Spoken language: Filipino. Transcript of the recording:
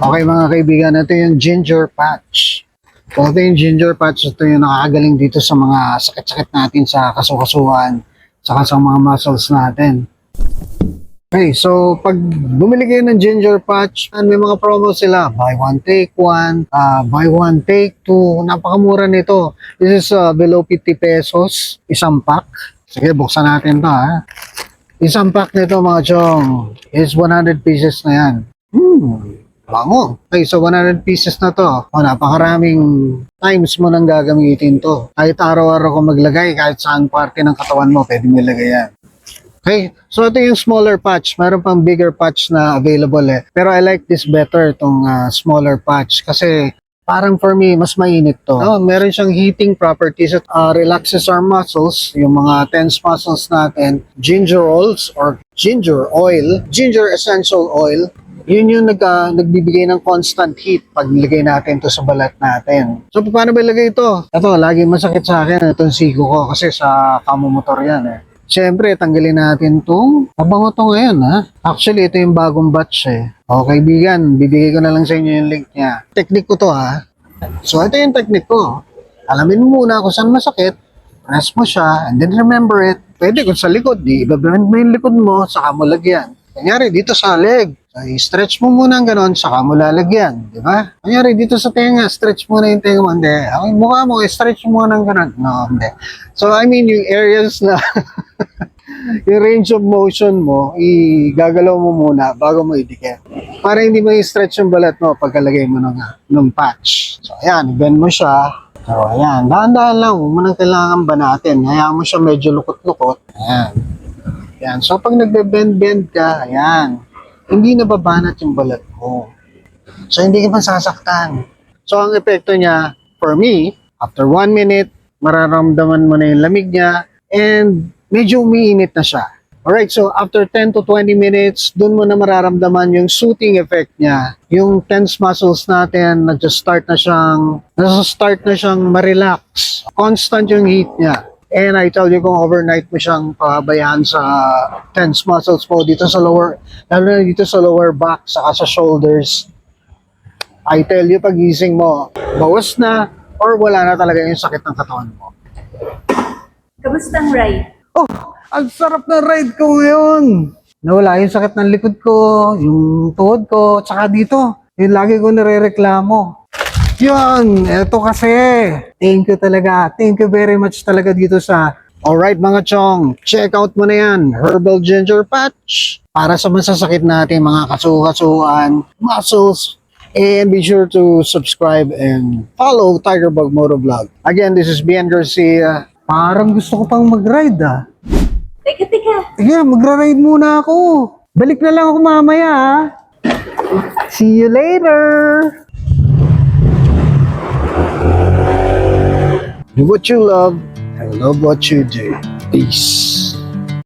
Okay mga kaibigan, ito yung ginger patch. So ito yung ginger patch, ito yung nakakagaling dito sa mga sakit-sakit natin sa kasukasuan, saka sa mga muscles natin. Okay, so pag bumili kayo ng ginger patch, may mga promo sila. Buy one, take one, buy one, take two. Napakamura nito. This is below 50 pesos, isang pack. Sige, buksan natin to ha. Isang pack nito mga chong is 100 pieces na yan. Bango. Okay, so 100 pieces na to. O, napakaraming times mo nang gagamitin to. Kahit araw-araw ko maglagay, kahit saan parte ng katawan mo, pwede mo ilagay yan. Okay, so ito yung smaller patch. Meron pang bigger patch na available eh. Pero I like this better, itong smaller patch. Kasi parang for me, mas mainit to. No, meron siyang heating properties at relaxes our muscles, yung mga tense muscles natin. Ginger oils or ginger oil, ginger essential oil. Yun yung nagbibigay ng constant heat pag nilagay natin to sa balat natin. So, paano ba ilagay ito? Ito, lagi masakit sa akin itong siko ko kasi sa kamomotor yan eh. Siyempre, tanggalin natin itong mabango to ngayon ha. Actually, ito yung bagong batch eh. O kaibigan, bibigay ko na lang sa inyo yung link niya. Technique ko to ha. So, ito yung technique ko. Alamin mo muna kung saan masakit. Press mo siya and then remember it. Pwede kung sa likod, i-bend mo yung likod mo, saka mo lagyan. Kanyari, dito sa leg. So, i-stretch mo muna ng ganon, saka mo lalagyan. Di ba? Kanyari, dito sa tenga, stretch mo na yung tenga mo. Hindi. Ang mukha mo, i-stretch mo muna ng ganon. No, hindi. So, I mean, yung areas na yung range of motion mo, igagalaw mo muna bago mo idikit. Para hindi mo i-stretch yung balat mo pagkalagay mo ng patch. So, ayan, bend mo siya. So, ayan, dahan-dahan lang. Huwag mo nang kailangan banatin. Hayaan mo siya medyo lukot-lukot. Ayan. Ayan. So, pag nagbe-bend-bend ka, ayan, hindi nababanat yung balat mo. So, hindi ka masasaktan. So, ang epekto niya, for me, after 1 minute, mararamdaman mo na yung lamig niya and medyo umiinit na siya. Alright, so after 10 to 20 minutes, dun mo na mararamdaman yung soothing effect niya. Yung tense muscles natin, nag-start na siyang ma-relax. Constant yung heat niya. And I tell you kung overnight mo siyang pahabayaan sa tense muscles mo dito sa lower, lalo na dito sa lower back, saka sa shoulders. I tell you, pagising mo, bawas na or wala na talaga yung sakit ng katawan mo. Kamusta ang ride? Oh, ang sarap ng ride ko ngayon. Nawala yung sakit ng likod ko, yung tuhod ko, tsaka dito. Yung lagi ko nare-reklamo. Yun, eto kasi. Thank you talaga. Thank you very much talaga dito sa... Alright mga chong, check out mo na yan. Herbal Ginger Patch. Para sa masasakit natin mga kasukasuan, muscles, and be sure to subscribe and follow Tigerbug Motovlog. Again, this is Bian Garcia. Parang gusto ko pang mag-ride ah. Teka. Sige, magra-ride muna ako. Balik na lang ako mamaya ah. See you later! Do what you love and love what you do. Peace.